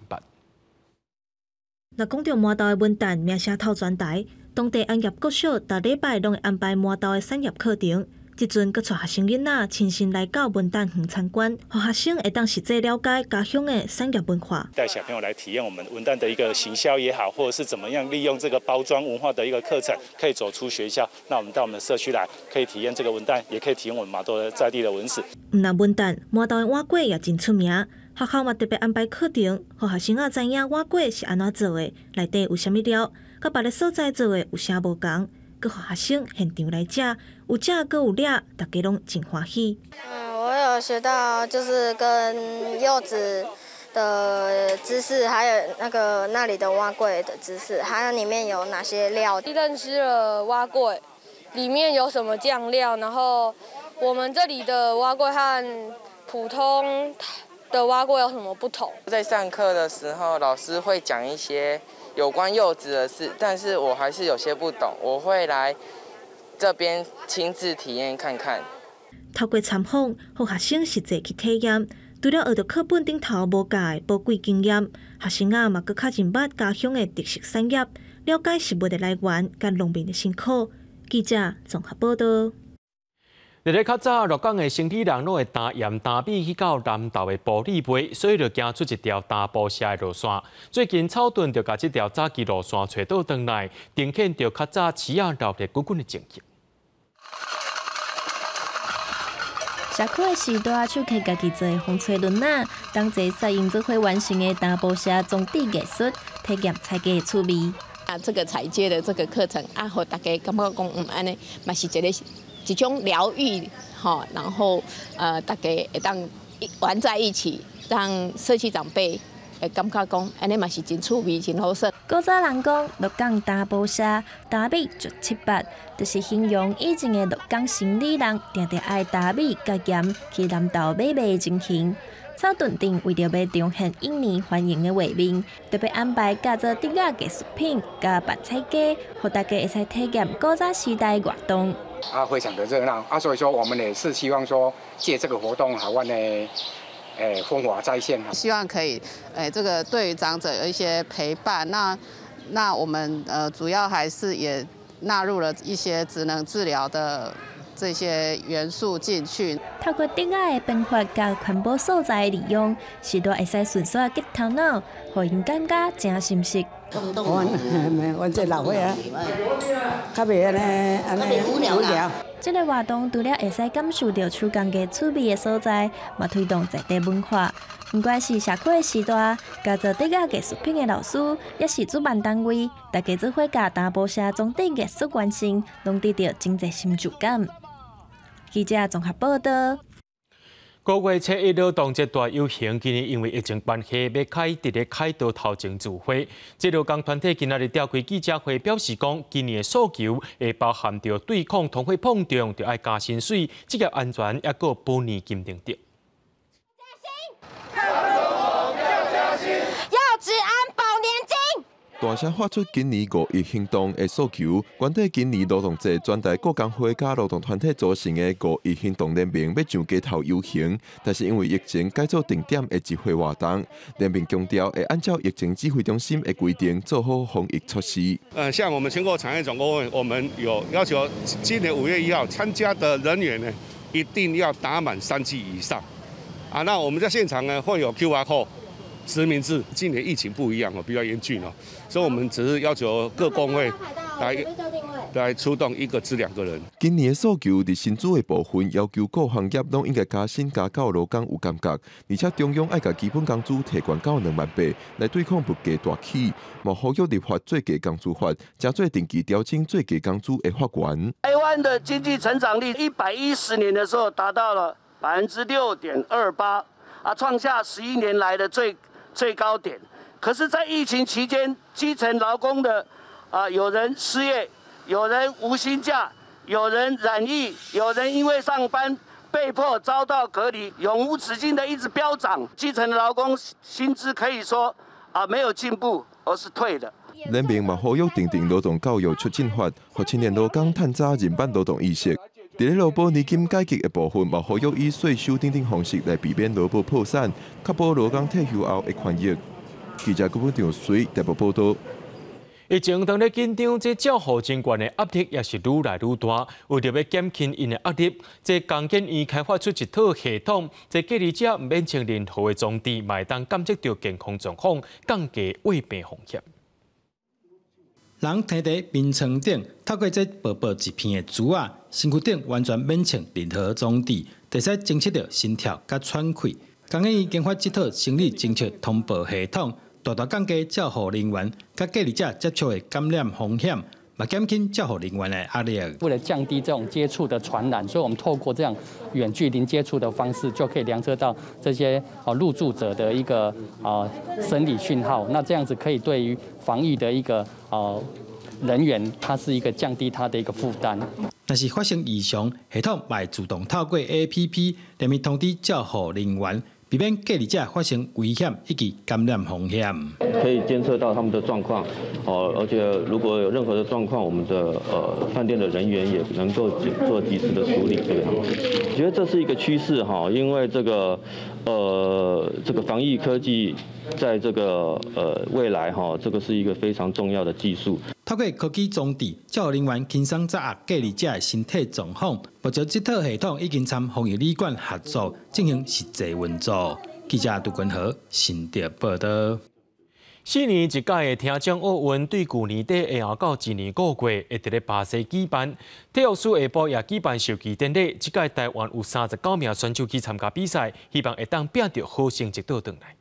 若讲到满岛的文旦名声透全台，当地安业国小逐礼拜拢会安排满道的产业课程。即阵佫带学生囡仔亲身来到文旦园参观，让学生会当实际了解家乡的产业文化。带小朋友来体验我们文旦的一个行销也好，或者是怎么样利用这个包装文化的一个课程，可以走出学校。那我们到我们的社区来，可以体验这个文旦，也可以体验我们麻豆的在地的文史。毋但文旦，麻豆的碗粿也真出名。学校嘛特别安排课程，让学生仔知影碗粿是安怎做的，内底有啥物料，甲别个所在做的有啥无同。佮学生现场来食，有食佮有掠，大家拢真欢喜。我有学到就是跟柚子的知识，还有那里的碗粿的知识，还有里面有哪些料。认识了碗粿里面有什么酱料，然后我们这里的碗粿和普通的碗粿有什么不同？在上课的时候，老师会讲一些有关柚子的事，但是我还是有些不懂，我会来这边亲自体验看看。透过参访，让学生实际去体验，除了学到课本顶头无教的宝贵经验，学生仔嘛佫较认捌家乡的特色产业，了解食物的来源甲农民的辛苦。记者综合报道。日日较早，鹿港的生理人拢会担盐担米去到南投的埔里卖，所以就行出一条大埔社的路线。最近草屯就把这条早期路线找到回来，呈现着较早市仔闹热滚滚的情景。社区的时代，手开家己做风吹轮仔，当做摄影做伙完成的大埔社装置艺术，体验采家的趣味。这个采接的这个课程，互大家感觉讲，安尼嘛是一种疗愈，然后大家会当玩在一起，让社区长辈会感觉讲，安尼嘛是真趣味，真好耍。古早人讲，鹿港大埔社大米足700，就是形容以前的鹿港生理人常常爱大米甲盐去南投买卖的情形。草屯镇为着要彰显印尼欢迎的画面，特别安排加做竹仔艺术品加白菜鸡，让大家会使体验古早时代活动。非常的热闹所以说我们也是希望说借这个活动，好玩的风华再现。希望可以这个对于长者有一些陪伴。那我们主要还是也纳入了一些职能治疗的这些元素进去。透过竹仔的变化甲环保素材的利用，时代会使顺续激头脑，互因感觉真心实。阮这老伙啊，较袂安尼无聊。这个活动除了会使感受到手工艺趣味的所在，嘛推动在地文化。不管是社区的时代，加做竹仔艺术品的老师，也是主办单位，大家做伙甲大埔社装置艺术完成，拢得到真侪成就感。记者综合报道。5月7日劳动节大游行，今年因为疫情关系，要开伫咧凯道头前聚会。这劳工团体今仔日召开记者会，表示讲，今年的诉求会包含着对抗通货膨胀，就爱加薪水、职业安全，也个保年金等等。要治安保年金。大声发出今年5一行动的诉求，原底今年劳动节全台各工会甲劳动团体组成的5一行动联盟要上街头游行，但是因为疫情改做定点的集会活动，联盟强调会按照疫情指挥中心的规定做好防疫措施。像我们全国产业总工会，我们有要求，今年5月1号参加的人员呢，一定要打满3剂以上。那我们在现场呢会有 QR code。实名制，今年疫情不一样比较严峻所以我们只是要求各工会来出动1个至2个人。今年的诉求伫薪资的部分，要求各行业拢应该加薪加到劳工有感觉，而且中央爱甲基本工资提悬到28000，来对抗物价大起。嘛呼吁立法最低工资法，加做定期调整最低工资的法源。台湾的经济成长率110年的时候达到了6.28%，创下11年来的最高点，可是，在疫情期间，基层劳工的有人失业，有人无薪假，有人染疫，有人因为上班被迫遭到隔离，永无止境的一直飙涨。基层的劳工薪资可以说没有进步，而是退的。联盟嘛呼吁定劳动教育促进法，让青年劳工探早认办劳动意识。伫咧劳保年金改革的部分，嘛呼吁以税收等方式来避免劳保破产，确保劳工退休后的权益。记者郭本长随台北报道。疫情当咧紧张，这照护人员的压力也是愈来愈大。为着要减轻因的压力，这江建院开发出一套系统，这隔离者唔免穿任何的装置，嘛会当监测到健康状况，降低胃病风险。人躺在眠床顶，透过这薄薄一片的珠啊，身躯顶完全免穿任何装置，就使侦测到心跳甲喘气。江建院研发这套生理侦测通报系统。大大降低照护人员甲隔离者接触的感染风险，嘛减轻照护人员的压力。为了降低这种接触的传染，所以我们透过这样远距离接触的方式，就可以量测到这些入住者的一个生理讯号。那这样子可以对于防疫的一个人员，它是一个降低他的一个负担。若是发生异常，系统会自动透过 APP 连面通知照护人员。避免隔离者发生危险以及感染风险，可以监测到他们的状况，而且如果有任何的状况，我们的饭店的人员也能够做及时的处理。这个样子，我觉得这是一个趋势哈，因为这个防疫科技在这个未来哈，这个是一个非常重要的技术。透过科技装置，照护人员轻松掌握隔离者的身体状况。目前这套系统已经参防疫旅馆合作进行实际运作。记者杜君豪，新竹报道。4年一届的听障奥运，对去年底下到今年5月，会伫咧巴西举办。体育署下晡也举办授旗典礼，这届台湾有39名选手去参加比赛，希望会当拼到好成绩倒转来。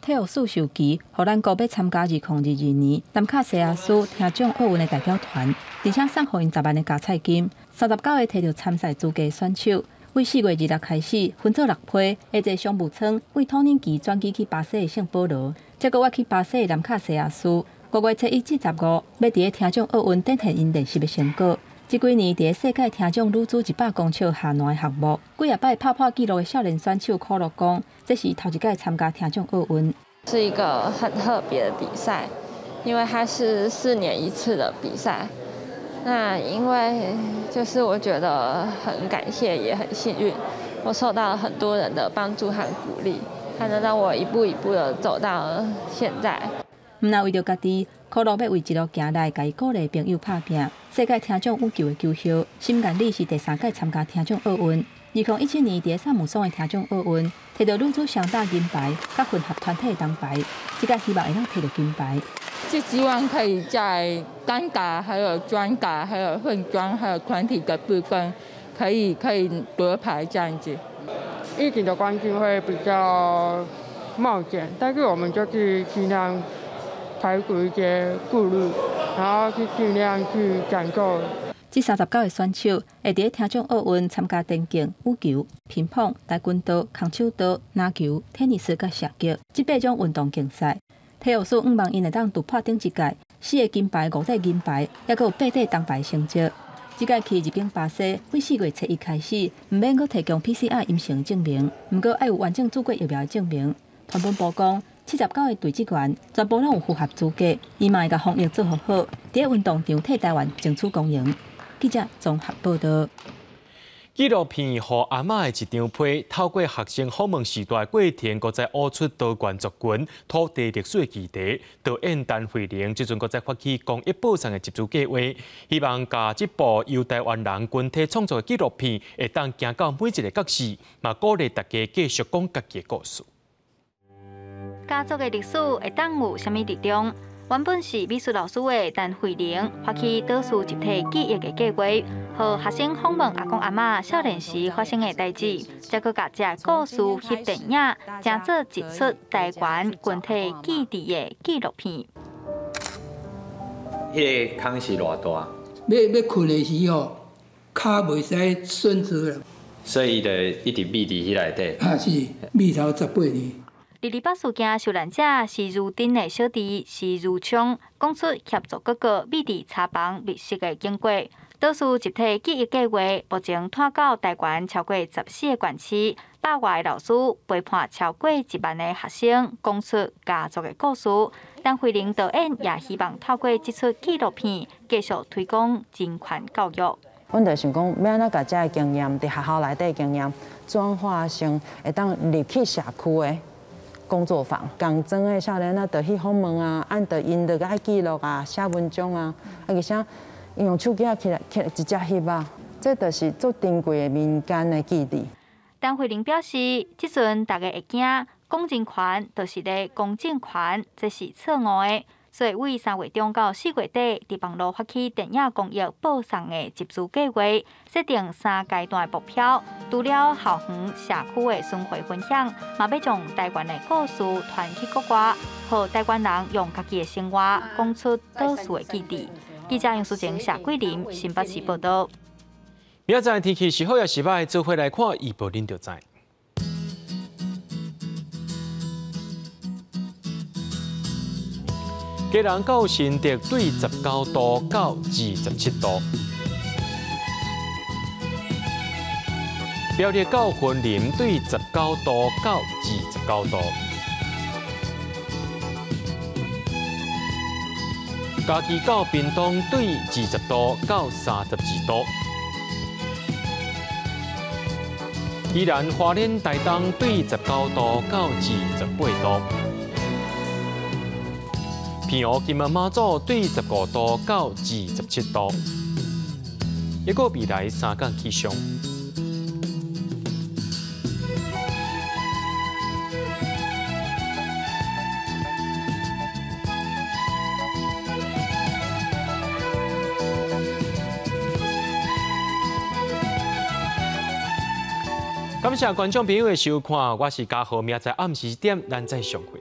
体育署授旗，予咱国要参加2022年南卡西亚斯听障奥运的代表团，而且送予因10万的加彩金。39个摕到参赛资格选手，为4月26开始分做6批，下坐商务舱为托尼基转机去巴西的圣保罗，再个我去巴西的南卡西亚斯。5月7日至15要伫咧听障奥运展现因练习的成果。这几年伫咧世界听障女子100公尺下栏的项目，几啊摆拍破纪录的少年选手可乐讲，这是头一届参加听障奥运，是一个很特别的比赛，因为它是4年一次的比赛。那因为就是我觉得很感谢，也很幸运，我受到了很多人的帮助和鼓励，才能让我一步一步的走到现在。毋但为着家己，可乐要为一路行来，甲伊鼓励朋友拍拼。世界听障羽球的球后，心眼里是第3届参加听障奥运。2017年伫萨姆松的听障奥运，摕到女子双打银牌，甲混合团体铜牌。这届希望会当摕到金牌。是希望可以在单打、还有专打、还有混双、还有团体的部分，可以夺牌这样子。疫情的关系会比较冒险，但是我们就是尽量排除一些顾虑，然后去尽量去感受。这39个选手会伫咧听障奥运参加电竞、羽球、乒乓、跆拳道、空手道、篮球、tennis 甲射击这8种运动竞赛。体育署希望因会当突破顶一届4个金牌、5个银牌，还佫有8个铜牌成绩。这届去入境巴西，为4月7日开始，唔免佫提供 PCR 阴性证明，毋过要有完整注过疫苗的证明。团本部讲，79个队职员全部拢有符合资格，伊嘛会甲防疫做好，伫咧运动场替台湾争取公营。记者综合报道。纪录片《予阿嬷的一张被》，透过学生访问时代过程，搁再挖出多元族群土地历史的议题。导演陈慧玲即阵搁再发起公益保障的集资计划，希望甲这部由台湾人群体创作的纪录片，会当行到每一个角色，嘛鼓励大家继续讲家己的故事。家族的历史会当有啥物力量？原本是美术老师的陈慧玲发起倒叙集体记忆的计划，和学生访问阿公阿嬷少年时发生的代志，再搁甲这故事翕电影，成做一出台湾群体记忆的纪录片。迄个坑是偌大？要困的时候，骹袂使伸直了。所以就一直秘伫迄内底。啊，是秘头18年。228事件受难者是如丁的小弟是如昌，讲出协助哥哥秘伫茶房密室的经过。倒叙集体记忆计划目前拖到台湾超过14个县市，100外的老师陪伴超过1万的学生，讲出家族的故事。陈慧玲导演也希望透过这出纪录片，继续推广人权教育。阮就想讲，要安怎甲这个经验，伫学校内底经验转化成会当入去社区的。工作坊，共装的少年啊，就去访问啊，按着因就爱记录啊，写文章啊，而且用手机起来直接翕啊，这就是足珍贵的民间的记忆。陈慧玲表示，即阵大家会惊公证权就是咧公证权，这是错误的。所以为3月中到4月底，伫网络发起电影公益报送的集资计划，设定3阶段的目标。除了校园、社区的巡回分享，嘛要将台湾的故事传去国外，让台湾人用家己的生活讲出倒数的记忆。记者杨淑晴、谢桂林，新北市报道。明仔载天气是好也是歹，做伙来看预报，恁就知。基隆到新竹对19度到27度，苗栗到云林对19度到29度，嘉义到屏东对20度到32度，宜兰花莲台东对19度到28度。平湖金门马祖对15度到27度，一个未来3天气象。感谢观众朋友的收看，我是嘉豪，明仔载暗时1点咱再相会。